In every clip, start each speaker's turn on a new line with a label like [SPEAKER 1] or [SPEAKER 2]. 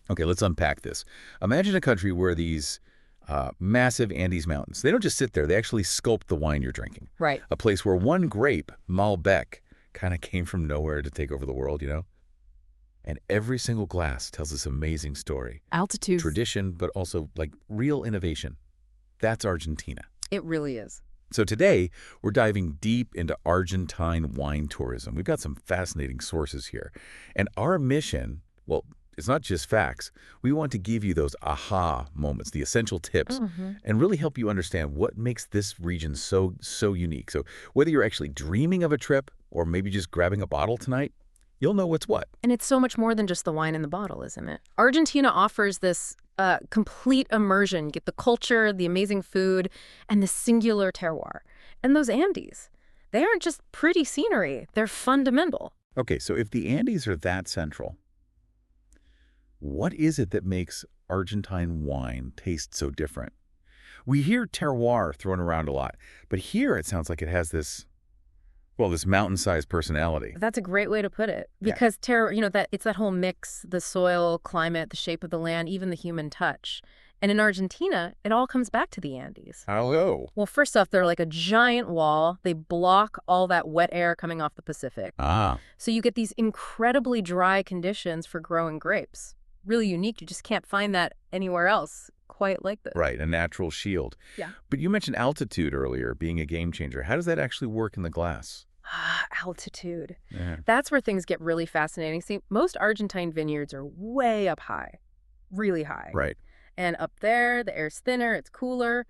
[SPEAKER 1] Okay, let's unpack this. Imagine a country where these massive Andes Mountains, they don't just sit there, they actually sculpt the wine you're drinking.
[SPEAKER 2] Right.
[SPEAKER 1] A place where one grape, Malbec, kind of came from nowhere to take over the world, you know? And every single glass tells this amazing story.
[SPEAKER 2] Altitude.
[SPEAKER 1] Tradition, but also like real innovation. That's Argentina.
[SPEAKER 2] It really is.
[SPEAKER 1] So today, we're diving deep into Argentine wine tourism. We've got some fascinating sources here. And our mission, well, it's not just facts. We want to give you those aha moments, the essential tips, and really help you understand what makes this region so unique. So whether you're actually dreaming of a trip or maybe just grabbing a bottle tonight, you'll know what's what.
[SPEAKER 2] And it's so much more than just the wine in the bottle, isn't it? Argentina offers this complete immersion. You get the culture, the amazing food, and the singular terroir. And those Andes, they aren't just pretty scenery. They're fundamental.
[SPEAKER 1] Okay, so if the Andes are that central, what is it that makes Argentine wine taste so different? We hear terroir thrown around a lot, but here it sounds like it has this, well, this mountain-sized personality.
[SPEAKER 2] That's a great way to put it. Because that it's that whole mix, the soil, climate, the shape of the land, even the human touch. And in Argentina, it all comes back to the Andes.
[SPEAKER 1] Hello.
[SPEAKER 2] Well, first off, they're like a giant wall. They block all that wet air coming off the Pacific. So you get these incredibly dry conditions for growing grapes. Really unique. You just can't find that anywhere else quite like this.
[SPEAKER 1] Right, a natural shield.
[SPEAKER 2] Yeah.
[SPEAKER 1] But you mentioned altitude earlier being a game changer. How does that actually work in the glass?
[SPEAKER 2] Altitude.
[SPEAKER 1] Yeah.
[SPEAKER 2] That's where things get really fascinating. See, most Argentine vineyards are way up high, really high.
[SPEAKER 1] Right.
[SPEAKER 2] And up there, the air's thinner, it's cooler.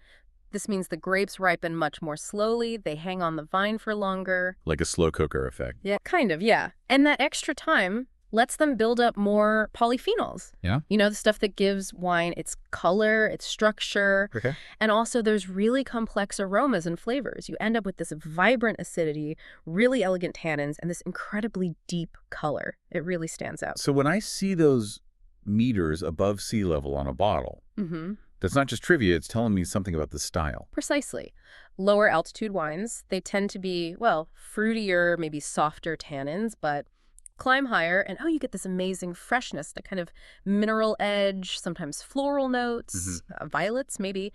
[SPEAKER 2] This means the grapes ripen much more slowly. They hang on the vine for longer.
[SPEAKER 1] Like a slow cooker effect.
[SPEAKER 2] Yeah, kind of, yeah. And that extra time lets them build up more polyphenols.
[SPEAKER 1] Yeah.
[SPEAKER 2] You know, the stuff that gives wine its color, its structure.
[SPEAKER 1] Okay.
[SPEAKER 2] And also there's really complex aromas and flavors. You end up with this vibrant acidity, really elegant tannins, and this incredibly deep color. It really stands out.
[SPEAKER 1] So when I see those meters above sea level on a bottle, that's not just trivia, it's telling me something about the style.
[SPEAKER 2] Precisely. Lower altitude wines, they tend to be, well, fruitier, maybe softer tannins, but climb higher, and you get this amazing freshness, the kind of mineral edge, sometimes floral notes, violets maybe.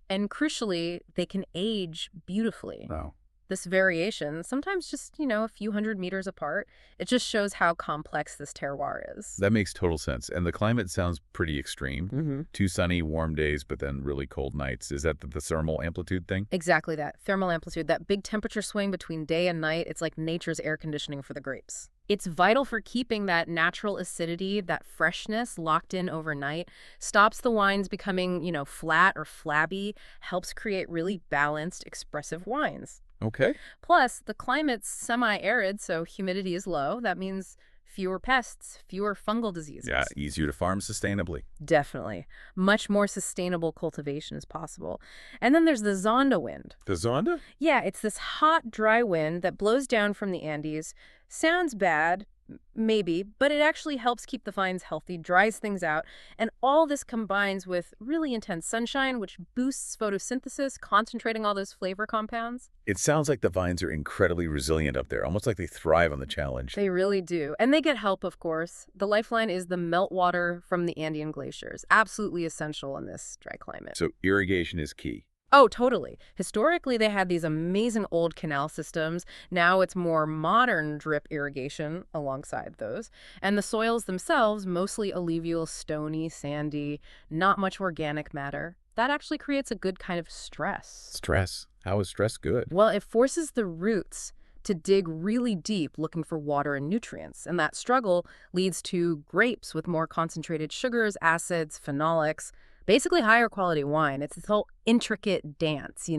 [SPEAKER 2] And crucially, they can age beautifully.
[SPEAKER 1] Wow.
[SPEAKER 2] This variation, sometimes just, a few hundred meters apart, it just shows how complex this terroir is.
[SPEAKER 1] That makes total sense. And the climate sounds pretty extreme. 2 sunny, warm days, but then really cold nights. Is that the thermal amplitude thing?
[SPEAKER 2] Exactly that. Thermal amplitude, that big temperature swing between day and night, it's like nature's air conditioning for the grapes. It's vital for keeping that natural acidity, that freshness locked in overnight, stops the wines becoming, flat or flabby, helps create really balanced, expressive wines.
[SPEAKER 1] Okay.
[SPEAKER 2] Plus, the climate's semi-arid, so humidity is low. That means fewer pests, fewer fungal diseases.
[SPEAKER 1] Yeah, easier to farm sustainably.
[SPEAKER 2] Definitely. Much more sustainable cultivation is possible. And then there's the Zonda wind.
[SPEAKER 1] The Zonda?
[SPEAKER 2] Yeah, it's this hot, dry wind that blows down from the Andes. Sounds bad, maybe, but it actually helps keep the vines healthy, dries things out, and all this combines with really intense sunshine, which boosts photosynthesis, concentrating all those flavor compounds.
[SPEAKER 1] It sounds like the vines are incredibly resilient up there, almost like they thrive on the challenge.
[SPEAKER 2] They really do. And they get help, of course. The lifeline is the meltwater from the Andean glaciers, absolutely essential in this dry climate.
[SPEAKER 1] So irrigation is key.
[SPEAKER 2] Oh, totally. Historically, they had these amazing old canal systems. Now it's more modern drip irrigation alongside those. And the soils themselves, mostly alluvial, stony, sandy, not much organic matter. That actually creates a good kind of stress.
[SPEAKER 1] Stress? How is stress good?
[SPEAKER 2] Well, it forces the roots to dig really deep looking for water and nutrients. And that struggle leads to grapes with more concentrated sugars, acids, phenolics, basically higher quality wine. It's this whole intricate dance,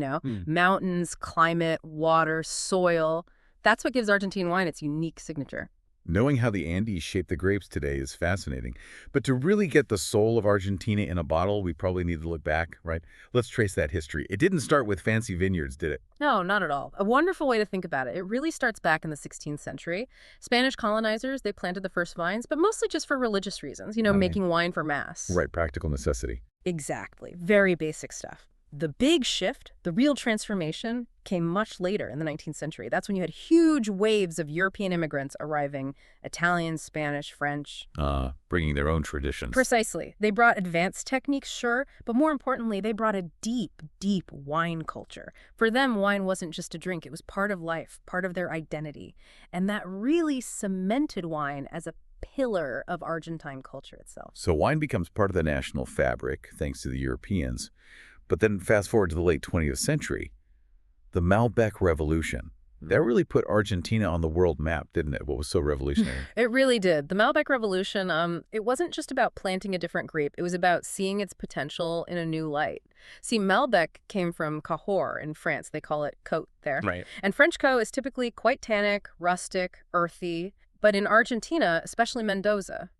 [SPEAKER 2] mountains, climate, water, soil. That's what gives Argentine wine its unique signature.
[SPEAKER 1] Knowing how the Andes shape the grapes today is fascinating. But to really get the soul of Argentina in a bottle, we probably need to look back, right? Let's trace that history. It didn't start with fancy vineyards, did it?
[SPEAKER 2] No, not at all. A wonderful way to think about it. It really starts back in the 16th century. Spanish colonizers, they planted the first vines, but mostly just for religious reasons, making wine for mass.
[SPEAKER 1] Right, practical necessity.
[SPEAKER 2] Exactly. Very basic stuff. The big shift, the real transformation, came much later in the 19th century. That's when you had huge waves of European immigrants arriving, Italian, Spanish, French.
[SPEAKER 1] Bringing their own traditions.
[SPEAKER 2] Precisely. They brought advanced techniques, sure, but more importantly, they brought a deep, deep wine culture. For them, wine wasn't just a drink. It was part of life, part of their identity. And that really cemented wine as a pillar of Argentine culture itself.
[SPEAKER 1] So wine becomes part of the national fabric, thanks to the Europeans. But then fast forward to the late 20th century, the Malbec Revolution. That really put Argentina on the world map, didn't it? What was so revolutionary?
[SPEAKER 2] It really did. The Malbec Revolution, it wasn't just about planting a different grape. It was about seeing its potential in a new light. See, Malbec came from Cahors in France. They call it Côte there.
[SPEAKER 1] Right.
[SPEAKER 2] And French Côte is typically quite tannic, rustic, earthy. But in Argentina, especially Mendoza,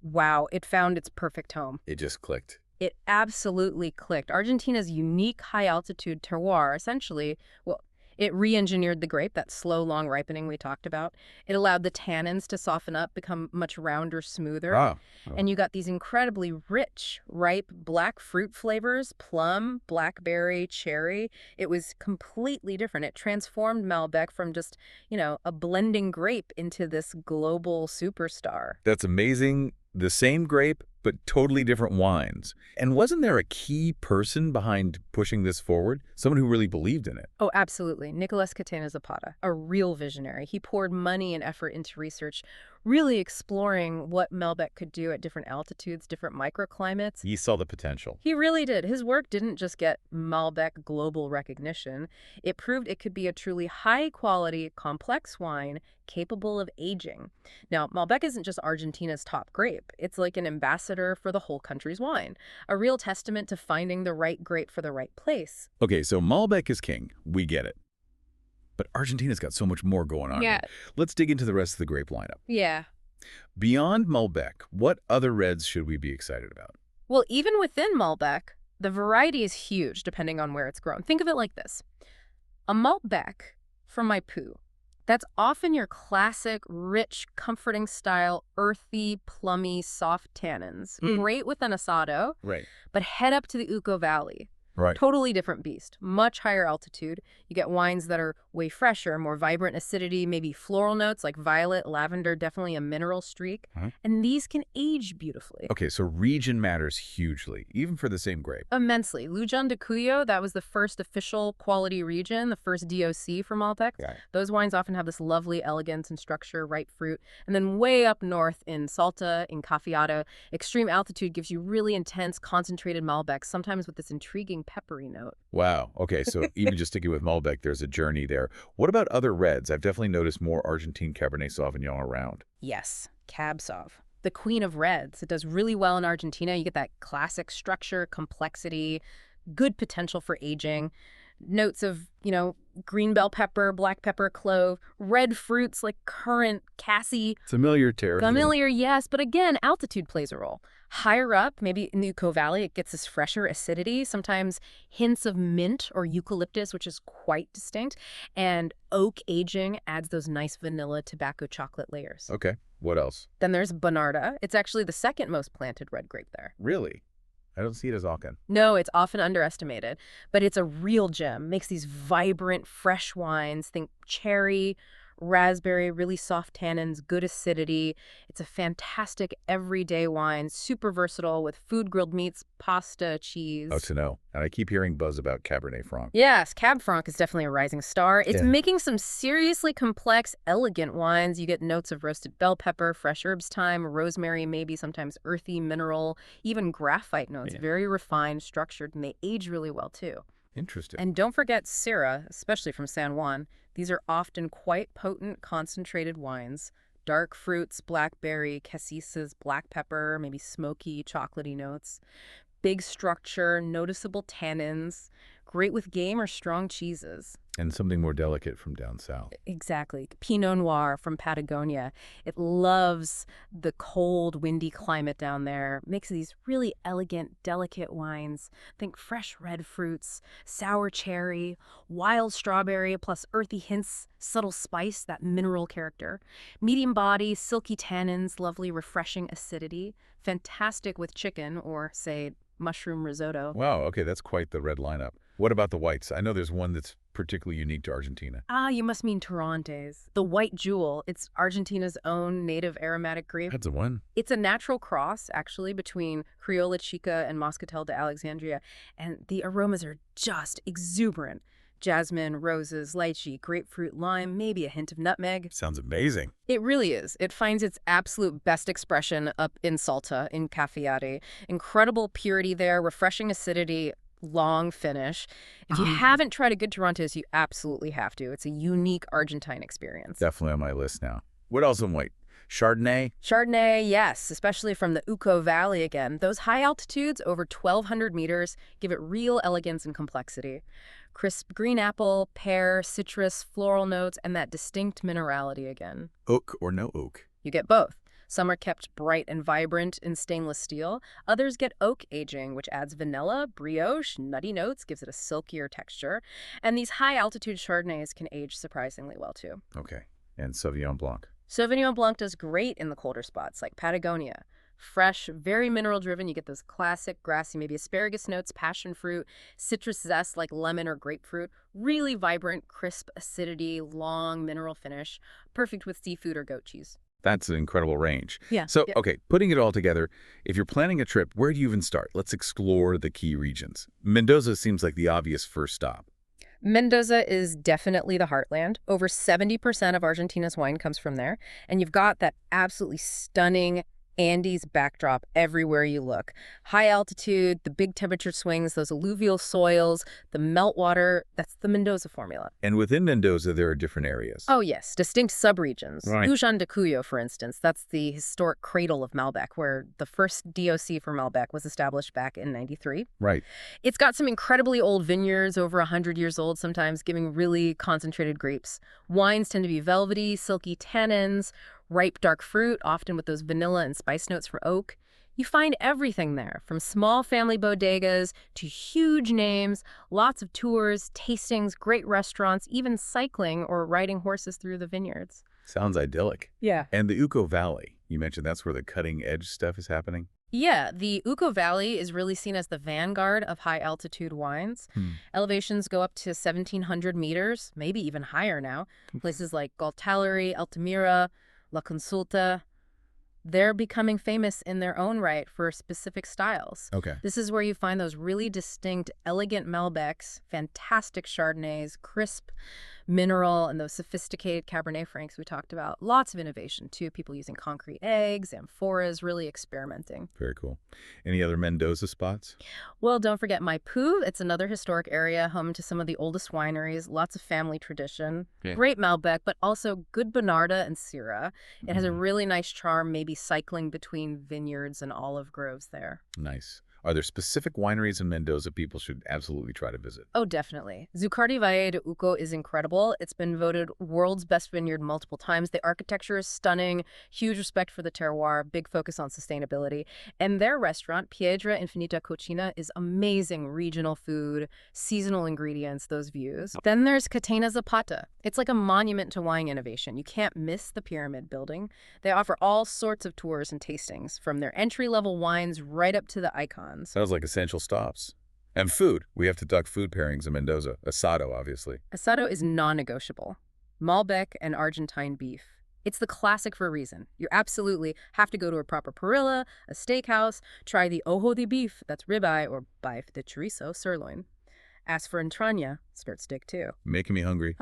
[SPEAKER 2] wow, it found its perfect home.
[SPEAKER 1] It just clicked.
[SPEAKER 2] It absolutely clicked. Argentina's unique high-altitude terroir, essentially, well, it re-engineered the grape, that slow, long ripening we talked about. It allowed the tannins to soften up, become much rounder, smoother. And you got these incredibly rich, ripe, black fruit flavors, plum, blackberry, cherry. It was completely different. It transformed Malbec from just, a blending grape into this global superstar.
[SPEAKER 1] That's amazing. The same grape, but totally different wines. And wasn't there a key person behind pushing this forward? Someone who really believed in it?
[SPEAKER 2] Oh, absolutely. Nicolas Catena Zapata, a real visionary. He poured money and effort into research, really exploring what Malbec could do at different altitudes, different microclimates.
[SPEAKER 1] He saw the potential.
[SPEAKER 2] He really did. His work didn't just get Malbec global recognition. It proved it could be a truly high-quality, complex wine capable of aging. Now, Malbec isn't just Argentina's top grape. It's like an ambassador for the whole country's wine, a real testament to finding the right grape for the right place.
[SPEAKER 1] Okay, so Malbec is king. We get it. But Argentina's got so much more going on.
[SPEAKER 2] Yeah.
[SPEAKER 1] Let's dig into the rest of the grape lineup.
[SPEAKER 2] Yeah.
[SPEAKER 1] Beyond Malbec, what other reds should we be excited about?
[SPEAKER 2] Well, even within Malbec, the variety is huge depending on where it's grown. Think of it like this. A Malbec from Maipú, that's often your classic, rich, comforting style, earthy, plummy, soft tannins. Great with an asado,
[SPEAKER 1] Right.
[SPEAKER 2] but head up to the Uco Valley.
[SPEAKER 1] Right.
[SPEAKER 2] Totally different beast. Much higher altitude. You get wines that are way fresher, more vibrant acidity, maybe floral notes like violet, lavender, definitely a mineral streak. And these can age beautifully.
[SPEAKER 1] Okay, so region matters hugely, even for the same grape.
[SPEAKER 2] Immensely. Luján de Cuyo, that was the first official quality region, the first DOC for Malbec.
[SPEAKER 1] Got it.
[SPEAKER 2] Those wines often have this lovely elegance and structure, ripe fruit. And then way up north in Salta, in Cafeado, extreme altitude gives you really intense, concentrated Malbecs, sometimes with this intriguing peppery note.
[SPEAKER 1] Wow. Okay, so even just sticking with Malbec, there's a journey there. What about other reds? I've definitely noticed more Argentine Cabernet Sauvignon around.
[SPEAKER 2] Yes, Cab Sauv. The queen of reds. It does really well in Argentina. You get that classic structure, complexity, good potential for aging. Notes of, green bell pepper, black pepper, clove, red fruits like currant, cassie.
[SPEAKER 1] Familiar territory.
[SPEAKER 2] Familiar, yes, but again, altitude plays a role. Higher up, maybe in the Uco Valley, it gets this fresher acidity, sometimes hints of mint or eucalyptus, which is quite distinct. And oak aging adds those nice vanilla tobacco chocolate layers.
[SPEAKER 1] Okay, what else?
[SPEAKER 2] Then there's Bonarda. It's actually the second most planted red grape there.
[SPEAKER 1] Really? I don't see it as often.
[SPEAKER 2] No, it's often underestimated, but it's a real gem. Makes these vibrant, fresh wines. Think cherry, raspberry, really soft tannins, good acidity. It's a fantastic everyday wine, super versatile with food, grilled meats, pasta, cheese.
[SPEAKER 1] Oh, to know. And I keep hearing buzz about Cabernet Franc.
[SPEAKER 2] Yes, Cab Franc is definitely a rising star. It's
[SPEAKER 1] Yeah.
[SPEAKER 2] making some seriously complex, elegant wines. You get notes of roasted bell pepper, fresh herbs thyme, rosemary, maybe sometimes earthy, mineral, even graphite notes.
[SPEAKER 1] Yeah.
[SPEAKER 2] Very refined, structured, and they age really well too.
[SPEAKER 1] Interesting.
[SPEAKER 2] And don't forget Syrah, especially from San Juan. These are often quite potent, concentrated wines. Dark fruits, blackberry, cassis, black pepper, maybe smoky, chocolatey notes. Big structure, noticeable tannins. Great with game or strong cheeses.
[SPEAKER 1] And something more delicate from down south.
[SPEAKER 2] Exactly. Pinot Noir from Patagonia. It loves the cold, windy climate down there. Makes these really elegant, delicate wines. Think fresh red fruits, sour cherry, wild strawberry, plus earthy hints, subtle spice, that mineral character. Medium body, silky tannins, lovely, refreshing acidity. Fantastic with chicken or, say, mushroom risotto.
[SPEAKER 1] Wow, okay, that's quite the red lineup. What about the whites? I know there's one that's particularly unique to Argentina.
[SPEAKER 2] Ah, you must mean Torrontés. The white jewel, it's Argentina's own native aromatic grape.
[SPEAKER 1] That's the one.
[SPEAKER 2] It's a natural cross, actually, between Criolla Chica and Moscatel de Alexandria, and the aromas are just exuberant. Jasmine, roses, lychee, grapefruit, lime, maybe a hint of nutmeg.
[SPEAKER 1] Sounds amazing.
[SPEAKER 2] It really is. It finds its absolute best expression up in Salta, in Cafayate. Incredible purity there, refreshing acidity, long finish. If you haven't tried a good Torrontés, you absolutely have to. It's a unique Argentine experience.
[SPEAKER 1] Definitely on my list now. What else in white? Chardonnay?
[SPEAKER 2] Chardonnay, yes, especially from the Uco Valley again. Those high altitudes, over 1,200 meters, give it real elegance and complexity. Crisp green apple, pear, citrus, floral notes, and that distinct minerality again.
[SPEAKER 1] Oak or no oak?
[SPEAKER 2] You get both. Some are kept bright and vibrant in stainless steel. Others get oak aging, which adds vanilla, brioche, nutty notes, gives it a silkier texture. And these high-altitude Chardonnays can age surprisingly well, too.
[SPEAKER 1] Okay. And Sauvignon Blanc?
[SPEAKER 2] Sauvignon Blanc does great in the colder spots, like Patagonia. Fresh, very mineral-driven. You get those classic grassy, maybe asparagus notes, passion fruit, citrus zest like lemon or grapefruit. Really vibrant, crisp acidity, long mineral finish. Perfect with seafood or goat cheese.
[SPEAKER 1] That's an incredible range.
[SPEAKER 2] Yeah.
[SPEAKER 1] So, okay, putting it all together, if you're planning a trip, where do you even start? Let's explore the key regions. Mendoza seems like the obvious first stop.
[SPEAKER 2] Mendoza is definitely the heartland. Over 70% of Argentina's wine comes from there. And you've got that absolutely stunning Andes backdrop everywhere you look. High altitude, the big temperature swings, those alluvial soils, the meltwater, that's the Mendoza formula.
[SPEAKER 1] And within Mendoza, there are different areas.
[SPEAKER 2] Oh, yes, distinct subregions.
[SPEAKER 1] Right.
[SPEAKER 2] Ujan de Cuyo, for instance, that's the historic cradle of Malbec, where the first DOC for Malbec was established back in '93.
[SPEAKER 1] Right.
[SPEAKER 2] It's got some incredibly old vineyards, over 100 years old sometimes, giving really concentrated grapes. Wines tend to be velvety, silky tannins, ripe dark fruit, often with those vanilla and spice notes from oak. You find everything there, from small family bodegas to huge names, lots of tours, tastings, great restaurants, even cycling or riding horses through the vineyards.
[SPEAKER 1] Sounds idyllic.
[SPEAKER 2] Yeah.
[SPEAKER 1] And the Uco Valley, you mentioned that's where the cutting-edge stuff is happening?
[SPEAKER 2] Yeah, the Uco Valley is really seen as the vanguard of high-altitude wines. Elevations go up to 1,700 meters, maybe even higher now. Places like Galtaleri, Altamira, La Consulta, they're becoming famous in their own right for specific styles.
[SPEAKER 1] Okay.
[SPEAKER 2] This is where you find those really distinct, elegant Malbecs, fantastic Chardonnays, crisp mineral, and those sophisticated Cabernet Francs we talked about. Lots of innovation, too. People using concrete eggs, amphoras, really experimenting.
[SPEAKER 1] Very cool. Any other Mendoza spots?
[SPEAKER 2] Well, don't forget Maipú. It's another historic area, home to some of the oldest wineries, lots of family tradition.
[SPEAKER 1] Yeah.
[SPEAKER 2] Great Malbec, but also good Bonarda and Syrah. It has a really nice charm, maybe cycling between vineyards and olive groves there.
[SPEAKER 1] Nice. Are there specific wineries in Mendoza people should absolutely try to visit?
[SPEAKER 2] Oh, definitely. Zuccardi Valle de Uco is incredible. It's been voted world's best vineyard multiple times. The architecture is stunning, huge respect for the terroir, big focus on sustainability. And their restaurant, Piedra Infinita Cocina, is amazing regional food, seasonal ingredients, those views. Then there's Catena Zapata. It's like a monument to wine innovation. You can't miss the pyramid building. They offer all sorts of tours and tastings, from their entry-level wines right up to the icons.
[SPEAKER 1] Sounds like essential stops. And food. We have to duck food pairings in Mendoza. Asado, obviously.
[SPEAKER 2] Asado is non-negotiable. Malbec and Argentine beef. It's the classic for a reason. You absolutely have to go to a proper parrilla, a steakhouse, try the ojo de beef, that's ribeye, or bife de chorizo, sirloin. As for entraña, skirt steak too.
[SPEAKER 1] Making me hungry.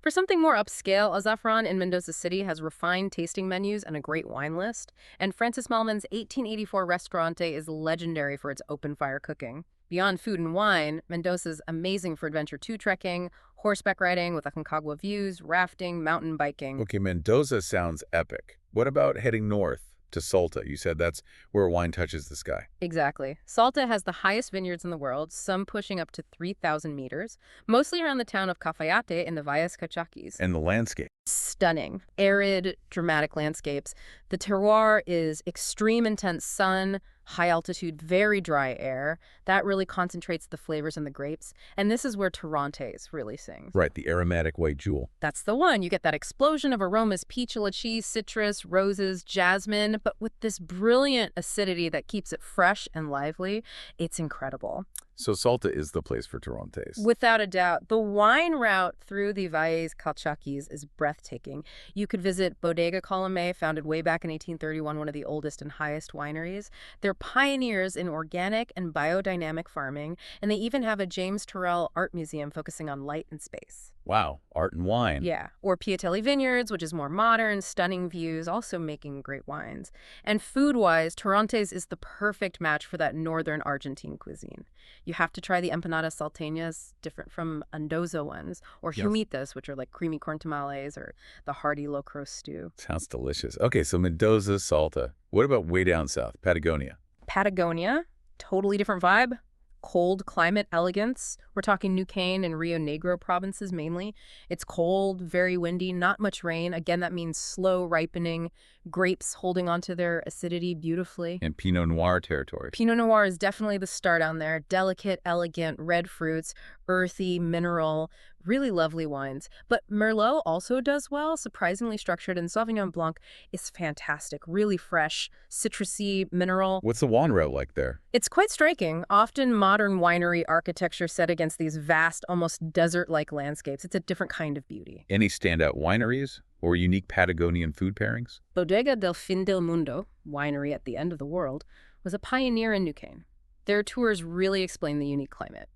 [SPEAKER 2] For something more upscale, Azafran in Mendoza City has refined tasting menus and a great wine list. And Francis Malman's 1884 Restaurante is legendary for its open-fire cooking. Beyond food and wine, Mendoza's amazing for adventure too, trekking, horseback riding with Aconcagua views, rafting, mountain biking.
[SPEAKER 1] Okay, Mendoza sounds epic. What about heading north to Salta? You said that's where wine touches the sky.
[SPEAKER 2] Exactly. Salta has the highest vineyards in the world, some pushing up to 3,000 meters, mostly around the town of Cafayate in the Valles Calchaquis.
[SPEAKER 1] And the landscape.
[SPEAKER 2] Stunning, arid, dramatic landscapes. The terroir is extreme intense sun, high altitude, very dry air. That really concentrates the flavors in the grapes. And this is where Torrontés really sings.
[SPEAKER 1] Right, the aromatic white jewel.
[SPEAKER 2] That's the one. You get that explosion of aromas, peach, lychee, citrus, roses, jasmine, but with this brilliant acidity that keeps it fresh and lively. It's incredible.
[SPEAKER 1] So Salta is the place for Torrontés.
[SPEAKER 2] Without a doubt. The wine route through the Valles Calchaquis is breathtaking. You could visit Bodega Colomé, founded way back in 1831, one of the oldest and highest wineries. They're pioneers in organic and biodynamic farming, and they even have a James Turrell art museum focusing on light and space.
[SPEAKER 1] Wow, art and wine.
[SPEAKER 2] Yeah, or Piatelli Vineyards, which is more modern, stunning views, also making great wines. And food-wise, Torrontés is the perfect match for that northern Argentine cuisine. You have to try the empanadas salteñas, different from Mendoza ones, or
[SPEAKER 1] Yes.
[SPEAKER 2] humitas, which are like creamy corn tamales, or the hearty locro stew.
[SPEAKER 1] Sounds delicious. Okay, so Mendoza, Salta. What about way down south, Patagonia?
[SPEAKER 2] Patagonia, totally different vibe. Cold climate elegance. We're talking New Cane and Rio Negro provinces mainly. It's cold, very windy, not much rain. Again, that means slow ripening, grapes holding onto their acidity beautifully.
[SPEAKER 1] And Pinot Noir territory.
[SPEAKER 2] Pinot Noir is definitely the star down there. Delicate, elegant, red fruits, earthy, mineral, really lovely wines. But Merlot also does well, surprisingly structured, and Sauvignon Blanc is fantastic, really fresh, citrusy, mineral.
[SPEAKER 1] What's the wine route like there?
[SPEAKER 2] It's quite striking, often modern winery architecture set against these vast, almost desert-like landscapes. It's a different kind of beauty.
[SPEAKER 1] Any standout wineries or unique Patagonian food pairings?
[SPEAKER 2] Bodega del Fin del Mundo, winery at the end of the world, was a pioneer in New Cane. Their tours really explain the unique climate.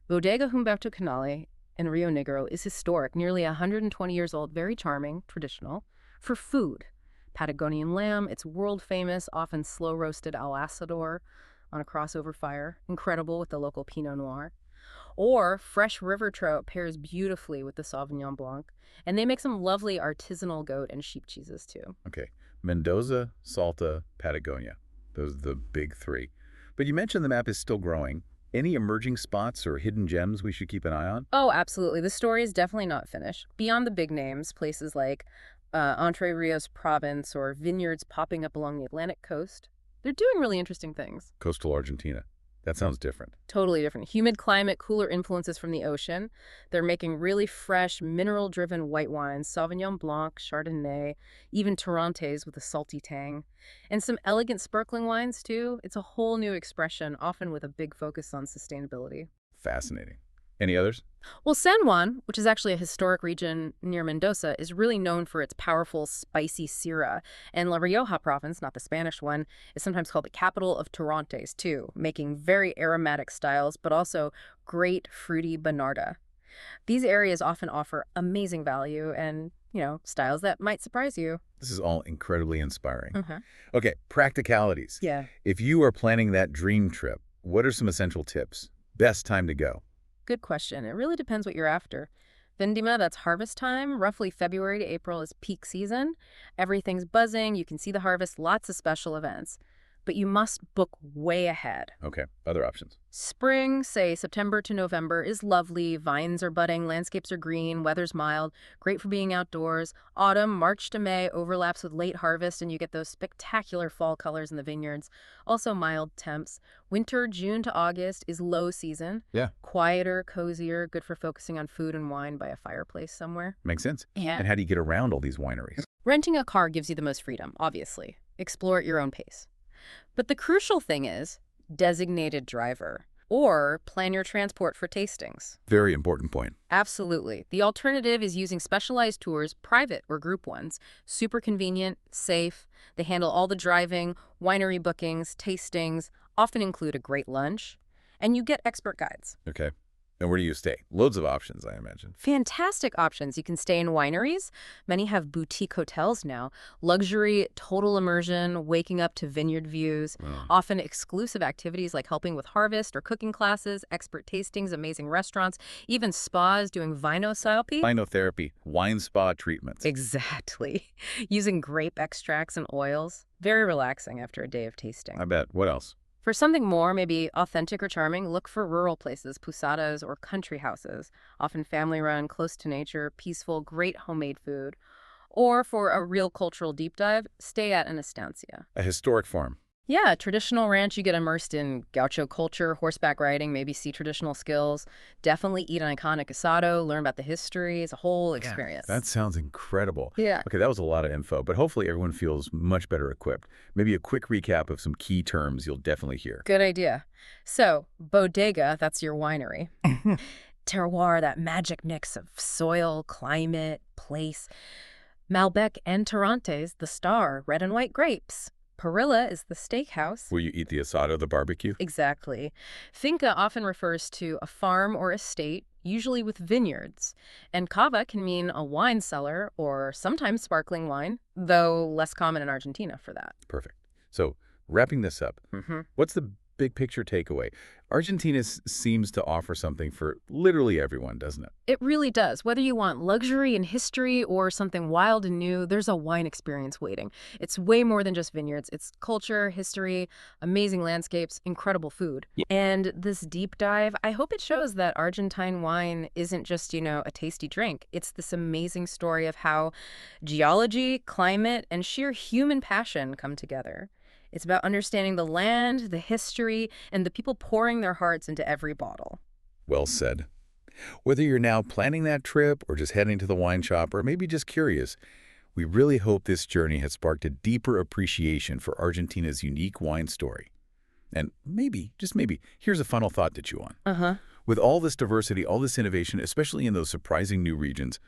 [SPEAKER 2] Bodega Humberto Canale in Rio Negro is historic, nearly 120 years old, very charming, traditional. For food, Patagonian lamb, it's world famous, often slow-roasted al asador on a crossover fire, incredible with the local Pinot Noir. Or fresh river trout pairs beautifully with the Sauvignon Blanc, and they make some lovely artisanal goat and sheep cheeses too.
[SPEAKER 1] Okay, Mendoza, Salta, Patagonia. Those are the big three. But you mentioned the map is still growing. Any emerging spots or hidden gems we should keep an eye on?
[SPEAKER 2] Oh, absolutely. The story is definitely not finished. Beyond the big names, places like Entre Rios Province or vineyards popping up along the Atlantic coast, they're doing really interesting things.
[SPEAKER 1] Coastal Argentina. That sounds different.
[SPEAKER 2] Totally different. Humid climate, cooler influences from the ocean. They're making really fresh, mineral-driven white wines, Sauvignon Blanc, Chardonnay, even Torrontés with a salty tang. And some elegant sparkling wines, too. It's a whole new expression, often with a big focus on sustainability.
[SPEAKER 1] Fascinating. Any others?
[SPEAKER 2] Well, San Juan, which is actually a historic region near Mendoza, is really known for its powerful, spicy Syrah. And La Rioja province, not the Spanish one, is sometimes called the capital of Torrontés, too, making very aromatic styles, but also great fruity Bonarda. These areas often offer amazing value and, styles that might surprise you.
[SPEAKER 1] This is all incredibly inspiring.
[SPEAKER 2] Mm-hmm.
[SPEAKER 1] Okay, practicalities.
[SPEAKER 2] Yeah.
[SPEAKER 1] If you are planning that dream trip, what are some essential tips? Best time to go?
[SPEAKER 2] Good question. It really depends what you're after. Vindima, that's harvest time. Roughly February to April is peak season. Everything's buzzing. You can see the harvest, lots of special events. But you must book way ahead.
[SPEAKER 1] Okay, other options.
[SPEAKER 2] Spring, say September to November, is lovely. Vines are budding, landscapes are green, weather's mild, great for being outdoors. Autumn, March to May, overlaps with late harvest, and you get those spectacular fall colors in the vineyards. Also mild temps. Winter, June to August, is low season.
[SPEAKER 1] Yeah.
[SPEAKER 2] Quieter, cozier, good for focusing on food and wine by a fireplace somewhere.
[SPEAKER 1] Makes sense.
[SPEAKER 2] Yeah.
[SPEAKER 1] And how do you get around all these wineries?
[SPEAKER 2] Renting a car gives you the most freedom, obviously. Explore at your own pace. But the crucial thing is designated driver, or plan your transport for tastings.
[SPEAKER 1] Very important point.
[SPEAKER 2] Absolutely. The alternative is using specialized tours, private or group ones. Super convenient, safe. They handle all the driving, winery bookings, tastings, often include a great lunch, and you get expert guides.
[SPEAKER 1] Okay. And where do you stay? Loads of options, I imagine.
[SPEAKER 2] Fantastic options. You can stay in wineries. Many have boutique hotels now. Luxury, total immersion, waking up to vineyard views.
[SPEAKER 1] Wow.
[SPEAKER 2] Often exclusive activities like helping with harvest or cooking classes, expert tastings, amazing restaurants, even spas doing vinotherapy.
[SPEAKER 1] Vinotherapy, wine spa treatments.
[SPEAKER 2] Exactly. Using grape extracts and oils. Very relaxing after a day of tasting.
[SPEAKER 1] I bet. What else?
[SPEAKER 2] For something more, maybe authentic or charming, look for rural places, posadas or country houses, often family-run, close to nature, peaceful, great homemade food. Or for a real cultural deep dive, stay at an estancia.
[SPEAKER 1] A historic farm.
[SPEAKER 2] Yeah, traditional ranch, you get immersed in gaucho culture, horseback riding, maybe see traditional skills. Definitely eat an iconic asado, learn about the history. It's a whole
[SPEAKER 1] Yeah,
[SPEAKER 2] experience.
[SPEAKER 1] that sounds incredible.
[SPEAKER 2] Yeah.
[SPEAKER 1] Okay, that was a lot of info, but hopefully everyone feels much better equipped. Maybe a quick recap of some key terms you'll definitely hear.
[SPEAKER 2] Good idea. So, bodega, that's your winery. Terroir, that magic mix of soil, climate, place. Malbec and Torrontés, the star, red and white grapes. Perilla is the steakhouse.
[SPEAKER 1] Will you eat the asado, the barbecue?
[SPEAKER 2] Exactly. Finca often refers to a farm or estate, usually with vineyards. And cava can mean a wine cellar or sometimes sparkling wine, though less common in Argentina for that.
[SPEAKER 1] Perfect. So, wrapping this up,
[SPEAKER 2] Hmm.
[SPEAKER 1] what's the big picture takeaway? Argentina seems to offer something for literally everyone, doesn't it?
[SPEAKER 2] It really does. Whether you want luxury and history or something wild and new, there's a wine experience waiting. It's way more than just vineyards. It's culture, history, amazing landscapes, incredible food.
[SPEAKER 1] Yeah.
[SPEAKER 2] And this deep dive, I hope it shows that Argentine wine isn't just, a tasty drink. It's this amazing story of how geology, climate, and sheer human passion come together. It's about understanding the land, the history, and the people pouring their hearts into every bottle.
[SPEAKER 1] Well said. Whether you're now planning that trip or just heading to the wine shop or maybe just curious, we really hope this journey has sparked a deeper appreciation for Argentina's unique wine story. And maybe, just maybe, here's a final thought to chew on.
[SPEAKER 2] Uh-huh.
[SPEAKER 1] With all this diversity, all this innovation, especially in those surprising new regions,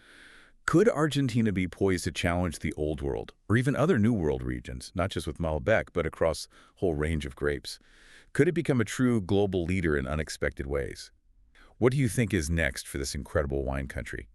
[SPEAKER 1] could Argentina be poised to challenge the Old World, or even other New World regions, not just with Malbec, but across a whole range of grapes? Could it become a true global leader in unexpected ways? What do you think is next for this incredible wine country?